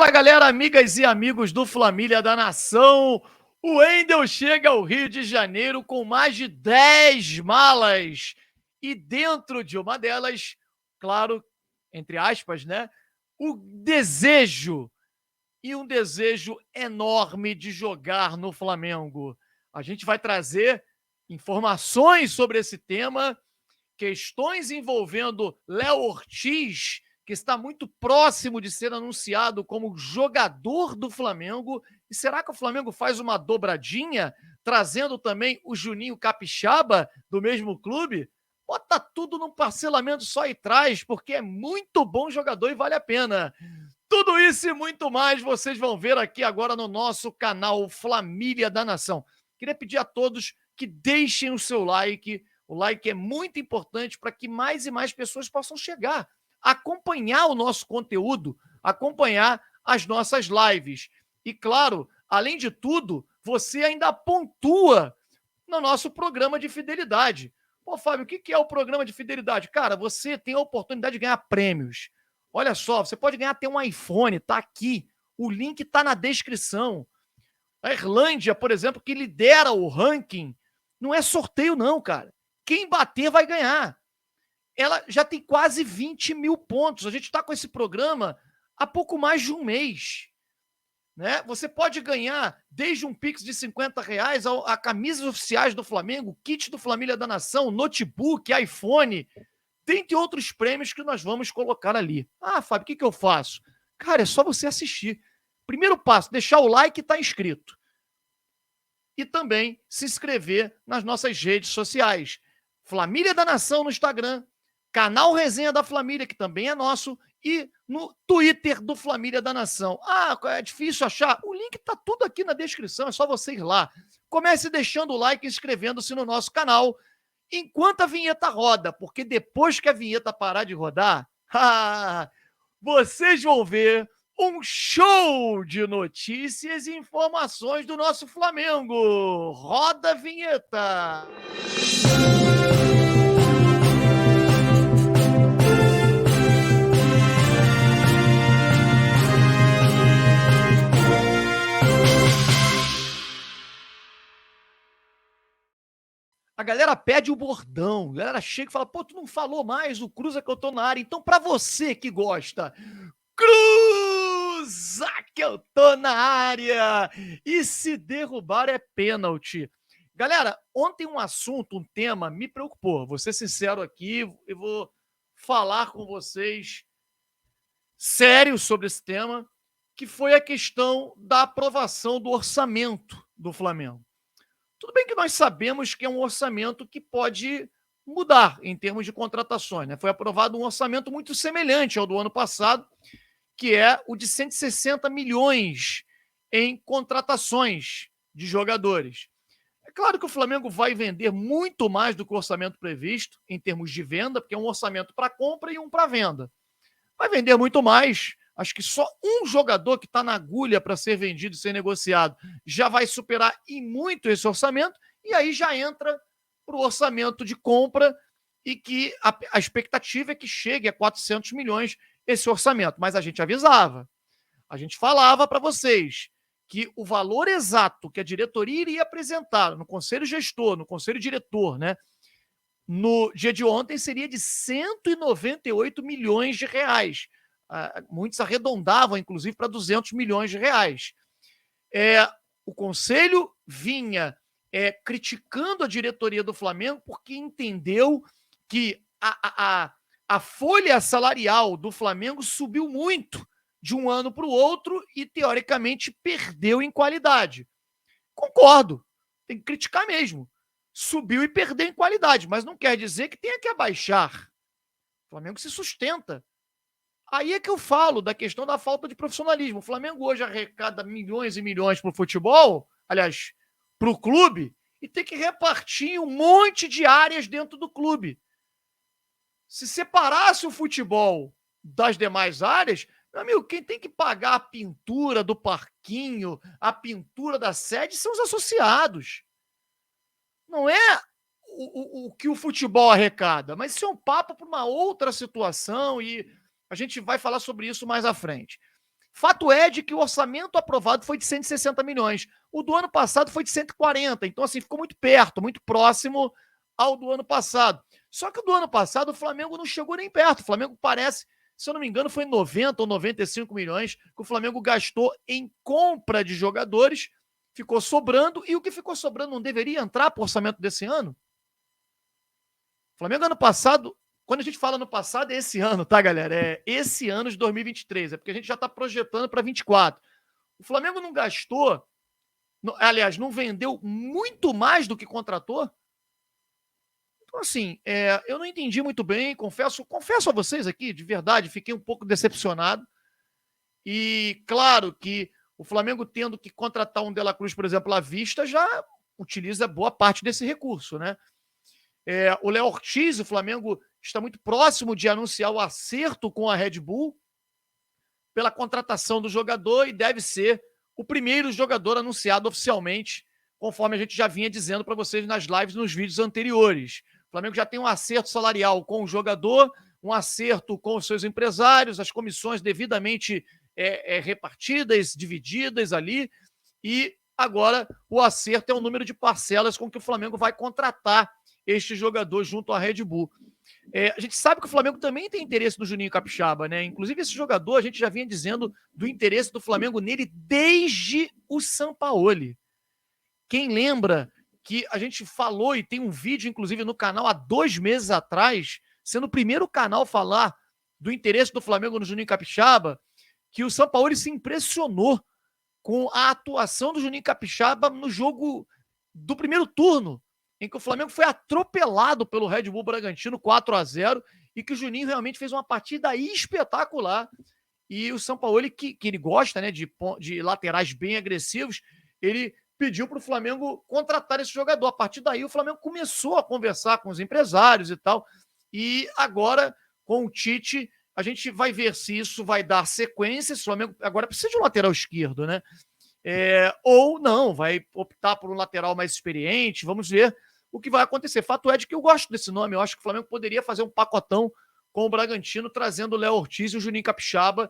Fala, galera, amigas e amigos do Flamília da Nação. O Wendel chega ao Rio de Janeiro com mais de 10 malas. E dentro de uma delas, claro, entre aspas, né? O desejo, e um desejo enorme de jogar no Flamengo. A gente vai trazer informações sobre esse tema, questões envolvendo Léo Ortiz, que está muito próximo de ser anunciado como jogador do Flamengo. E será que o Flamengo faz uma dobradinha, trazendo também o Juninho Capixaba do mesmo clube? Bota tudo num parcelamento só e traz, porque é muito bom jogador e vale a pena. Tudo isso e muito mais vocês vão ver aqui agora no nosso canal Flamília da Nação. Queria pedir a todos que deixem o seu like. O like é muito importante para que mais e mais pessoas possam chegar, acompanhar o nosso conteúdo, acompanhar as nossas lives. E, claro, além de tudo, você ainda pontua no nosso programa de fidelidade. Pô, Fábio, o que é o programa de fidelidade? Cara, você tem a oportunidade de ganhar prêmios. Olha só, você pode ganhar até um iPhone, tá aqui. O link tá na descrição. A Irlândia, por exemplo, que lidera o ranking, não é sorteio, não, cara. Quem bater vai ganhar. Ela já tem quase 20 mil pontos. A gente está com esse programa há pouco mais de um mês. Né? Você pode ganhar desde um Pix de R$ 50 a camisas oficiais do Flamengo, kit do Família da Nação, notebook, iPhone, dentre outros prêmios que nós vamos colocar ali. Ah, Fábio, o que eu faço? Cara, é só você assistir. Primeiro passo, deixar o like e estar inscrito. E também se inscrever nas nossas redes sociais. Flamília da Nação no Instagram, canal Resenha da Flamília, que também é nosso, e no Twitter do Flamília da Nação. Ah, é difícil achar? O link tá tudo aqui na descrição, é só você ir lá. Comece deixando o like e inscrevendo-se no nosso canal enquanto a vinheta roda, porque depois que a vinheta parar de rodar, vocês vão ver um show de notícias e informações do nosso Flamengo. Roda a vinheta! A galera pede o bordão, a galera chega e fala, pô, tu não falou mais o cruza que eu tô na área. Então, pra você que gosta, cruza que eu tô na área! E se derrubar é pênalti. Galera, ontem um assunto, um tema, me preocupou. Vou ser sincero aqui, eu vou falar com vocês sério sobre esse tema, que foi a questão da aprovação do orçamento do Flamengo. Tudo bem que nós sabemos que é um orçamento que pode mudar em termos de contratações. Né? Foi aprovado um orçamento muito semelhante ao do ano passado, que é o de 160 milhões em contratações de jogadores. É claro que o Flamengo vai vender muito mais do que o orçamento previsto em termos de venda, porque é um orçamento para compra e um para venda. Vai vender muito mais. Acho que só um jogador que está na agulha para ser vendido e ser negociado já vai superar em muito esse orçamento, e aí já entra para o orçamento de compra, e que a expectativa é que chegue a 400 milhões esse orçamento. Mas a gente avisava, a gente falava para vocês que o valor exato que a diretoria iria apresentar no conselho gestor, no conselho diretor, né, no dia de ontem seria de 198 milhões de reais. Muitos arredondavam, inclusive, para 200 milhões de reais. O Conselho vinha criticando a diretoria do Flamengo porque entendeu que a folha salarial do Flamengo subiu muito de um ano para o outro e, teoricamente, perdeu em qualidade. Concordo, tem que criticar mesmo. Subiu e perdeu em qualidade, mas não quer dizer que tenha que abaixar. O Flamengo se sustenta. Aí é que eu falo da questão da falta de profissionalismo. O Flamengo hoje arrecada milhões e milhões para o futebol, aliás, para o clube, e tem que repartir um monte de áreas dentro do clube. Se separasse o futebol das demais áreas, meu amigo, quem tem que pagar a pintura do parquinho, a pintura da sede, são os associados. Não é o que o futebol arrecada, mas isso é um papo para uma outra situação e a gente vai falar sobre isso mais à frente. Fato é de que o orçamento aprovado foi de 160 milhões. O do ano passado foi de 140. Então, assim, ficou muito perto, muito próximo ao do ano passado. Só que o do ano passado o Flamengo não chegou nem perto. O Flamengo parece, se eu não me engano, foi 90 ou 95 milhões que o Flamengo gastou em compra de jogadores, ficou sobrando, e o que ficou sobrando não deveria entrar para o orçamento desse ano? O Flamengo ano passado, quando a gente fala no passado, é esse ano, tá, galera? É esse ano de 2023, é porque a gente já está projetando para 24. O Flamengo não gastou, aliás, não vendeu muito mais do que contratou. Então, assim, eu não entendi muito bem, confesso a vocês aqui, de verdade, fiquei um pouco decepcionado. E claro que o Flamengo tendo que contratar um De La Cruz, por exemplo, à vista, já utiliza boa parte desse recurso, né? O Léo Ortiz, o Flamengo está muito próximo de anunciar o acerto com a Red Bull pela contratação do jogador e deve ser o primeiro jogador anunciado oficialmente, conforme a gente já vinha dizendo para vocês nas lives, nos vídeos anteriores. O Flamengo já tem um acerto salarial com o jogador, um acerto com os seus empresários, as comissões devidamente repartidas, divididas ali, e agora o acerto é o número de parcelas com que o Flamengo vai contratar este jogador junto à Red Bull. A gente sabe que o Flamengo também tem interesse no Juninho Capixaba, né? Inclusive, esse jogador, a gente já vinha dizendo do interesse do Flamengo nele desde o Sampaoli. Quem lembra que a gente falou, e tem um vídeo, inclusive, no canal há 2 meses atrás, sendo o primeiro canal a falar do interesse do Flamengo no Juninho Capixaba, que o Sampaoli se impressionou com a atuação do Juninho Capixaba no jogo do primeiro turno, em que o Flamengo foi atropelado pelo Red Bull Bragantino 4-0 e que o Juninho realmente fez uma partida espetacular. E o Sampaoli, que ele gosta, né, de laterais bem agressivos, ele pediu para o Flamengo contratar esse jogador. A partir daí, o Flamengo começou a conversar com os empresários e tal. E agora, com o Tite, a gente vai ver se isso vai dar sequência. Se o Flamengo agora precisa de um lateral esquerdo, né? Ou não, vai optar por um lateral mais experiente. Vamos ver o que vai acontecer. Fato é de que eu gosto desse nome. Eu acho que o Flamengo poderia fazer um pacotão com o Bragantino, trazendo o Léo Ortiz e o Juninho Capixaba.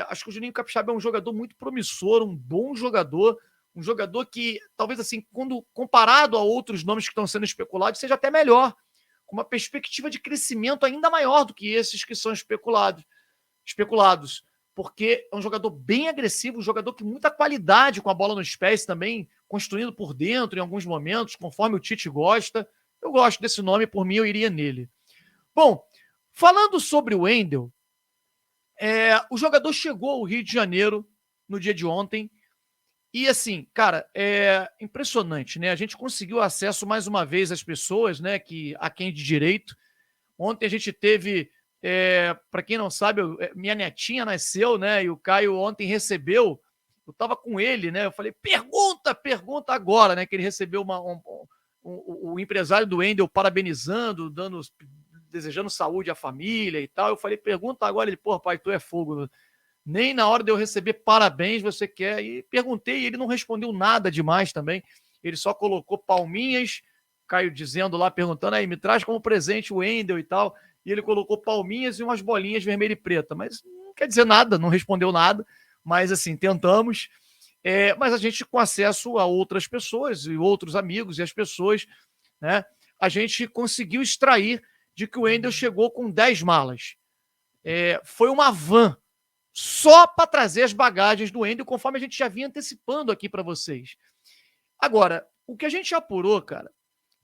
Acho que o Juninho Capixaba é um jogador muito promissor, um bom jogador, um jogador que, talvez assim, quando comparado a outros nomes que estão sendo especulados, seja até melhor, com uma perspectiva de crescimento ainda maior do que esses que são especulados, porque é um jogador bem agressivo, um jogador com muita qualidade com a bola nos pés também, construindo por dentro em alguns momentos, conforme o Tite gosta. Eu gosto desse nome, por mim eu iria nele. Bom, falando sobre o Wendel, o jogador chegou ao Rio de Janeiro no dia de ontem e, assim, cara, é impressionante, né? A gente conseguiu acesso mais uma vez às pessoas, né, a quem de direito. Ontem a gente teve, para quem não sabe, minha netinha nasceu, né? E o Caio ontem recebeu, eu estava com ele, né? Eu falei, pergunta agora, né? Que ele recebeu o empresário do Wendel parabenizando, desejando saúde à família e tal. Eu falei, pergunta agora. Ele, pô, pai, tu é fogo. Nem na hora de eu receber parabéns você quer. E perguntei, e ele não respondeu nada demais também. Ele só colocou palminhas, Caio dizendo lá, perguntando, aí, me traz como presente o Wendel e tal. E ele colocou palminhas e umas bolinhas vermelha e preta. Mas não quer dizer nada, não respondeu nada. Mas, assim, tentamos. Mas a gente, com acesso a outras pessoas e outros amigos e as pessoas, né, a gente conseguiu extrair de que o Wendel chegou com 10 malas. Foi uma van só para trazer as bagagens do Wendel, conforme a gente já vinha antecipando aqui para vocês. Agora, o que a gente apurou, cara,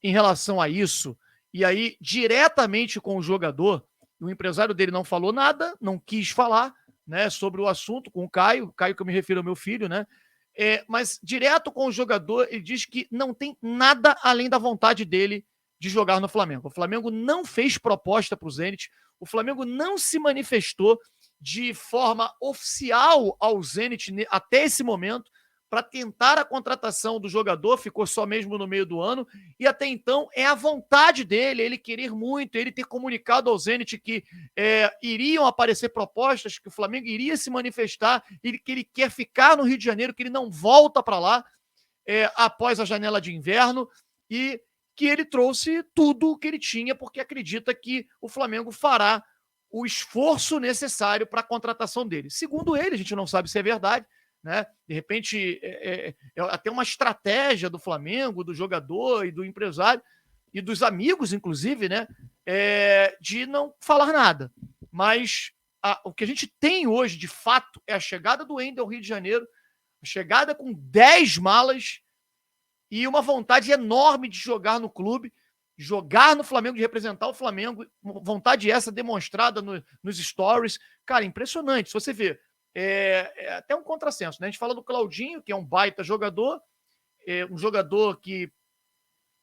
em relação a isso, e aí diretamente com o jogador, o empresário dele não falou nada, não quis falar, né, sobre o assunto com o Caio que eu me refiro ao meu filho, né? Mas direto com o jogador, ele diz que não tem nada além da vontade dele de jogar no Flamengo. O Flamengo não fez proposta para o Zenit, o Flamengo não se manifestou de forma oficial ao Zenit até esse momento para tentar a contratação do jogador, ficou só mesmo no meio do ano, e até então é a vontade dele, ele querer muito, ele ter comunicado ao Zenit que iriam aparecer propostas, que o Flamengo iria se manifestar, que ele quer ficar no Rio de Janeiro, que ele não volta para lá após a janela de inverno, e que ele trouxe tudo o que ele tinha, porque acredita que o Flamengo fará o esforço necessário para a contratação dele. Segundo ele, a gente não sabe se é verdade, né? De repente, é até uma estratégia do Flamengo, do jogador e do empresário, e dos amigos, inclusive, né? De não falar nada. Mas o que a gente tem hoje, de fato, é a chegada do Wendel ao Rio de Janeiro, a chegada com 10 malas e uma vontade enorme de jogar no clube, jogar no Flamengo, de representar o Flamengo, vontade essa demonstrada nos stories. Cara, impressionante. Se você vê, é até um contrassenso, né? A gente fala do Claudinho, que é um baita jogador, um jogador que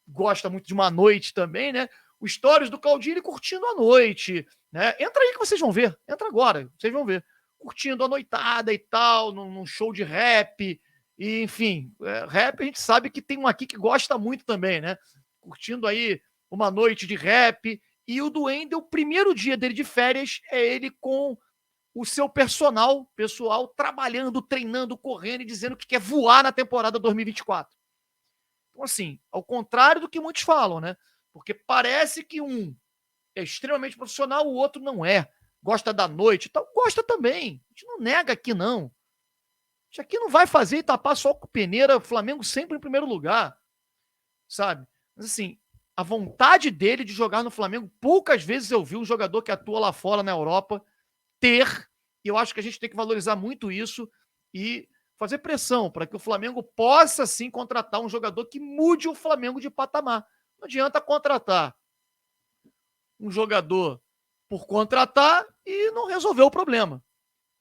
gosta muito de uma noite também, né? Os stories do Claudinho, ele curtindo a noite, né? Entra aí que vocês vão ver, entra agora, vocês vão ver. Curtindo a noitada e tal, num show de rap, e, enfim, rap a gente sabe que tem um aqui que gosta muito também, né? Curtindo aí uma noite de rap. E o do Wendel, o primeiro dia dele de férias é ele com o seu pessoal trabalhando, treinando, correndo e dizendo que quer voar na temporada 2024. Então, assim, ao contrário do que muitos falam, né? Porque parece que um é extremamente profissional, o outro não é. Gosta da noite, então gosta também. A gente não nega aqui, não. A gente aqui não vai fazer e tapar só com peneira, Flamengo sempre em primeiro lugar, sabe? Mas, assim, a vontade dele de jogar no Flamengo, poucas vezes eu vi um jogador que atua lá fora na Europa ter, e eu acho que a gente tem que valorizar muito isso e fazer pressão para que o Flamengo possa, sim, contratar um jogador que mude o Flamengo de patamar. Não adianta contratar um jogador por contratar e não resolver o problema.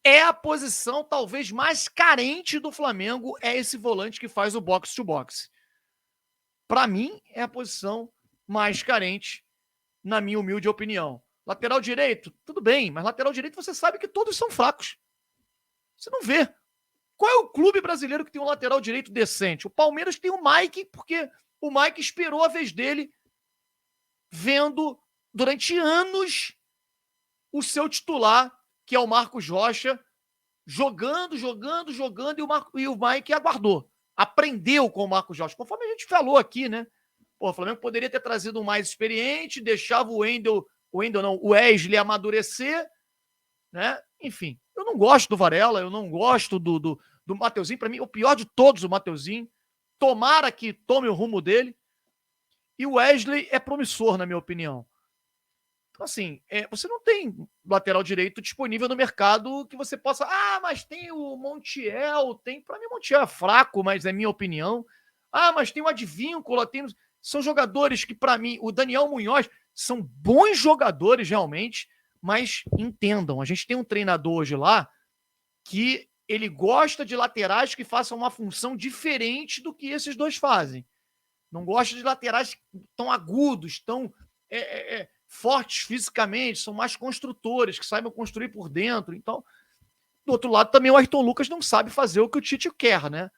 É a posição talvez mais carente do Flamengo, é esse volante que faz o box-to-box. Para mim, é a posição mais carente, na minha humilde opinião. Lateral direito, tudo bem, mas lateral direito você sabe que todos são fracos. Você não vê. Qual é o clube brasileiro que tem um lateral direito decente? O Palmeiras tem o Mike, porque o Mike esperou a vez dele, vendo durante anos o seu titular, que é o Marcos Rocha, jogando, e o Mike aguardou. Aprendeu com o Marcos Rocha, conforme a gente falou aqui, né? Pô, o Flamengo poderia ter trazido um mais experiente, deixava o Wesley amadurecer, né? Enfim, eu não gosto do Varela, eu não gosto do Mateuzinho. Para mim, o pior de todos, o Mateuzinho. Tomara que tome o rumo dele. E o Wesley é promissor, na minha opinião. Então, assim, você não tem lateral direito disponível no mercado que você possa... mas tem o Montiel, tem... Para mim, o Montiel é fraco, mas é minha opinião. Mas tem o Advíncula, tem... São jogadores que, para mim, o Daniel Munhoz, são bons jogadores, realmente, mas entendam, a gente tem um treinador hoje lá que ele gosta de laterais que façam uma função diferente do que esses dois fazem. Não gosta de laterais tão agudos, tão fortes fisicamente, são mais construtores, que saibam construir por dentro. Então, do outro lado, também o Ayrton Lucas não sabe fazer o que o Tite quer, né?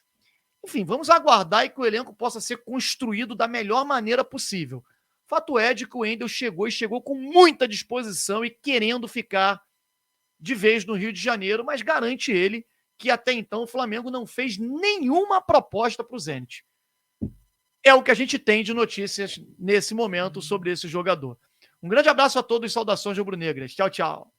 Enfim, vamos aguardar e que o elenco possa ser construído da melhor maneira possível. Fato é de que o Wendel chegou com muita disposição e querendo ficar de vez no Rio de Janeiro, mas garante ele que até então o Flamengo não fez nenhuma proposta para o Zenit. É o que a gente tem de notícias nesse momento sobre esse jogador. Um grande abraço a todos e saudações rubro-negras. Tchau, tchau.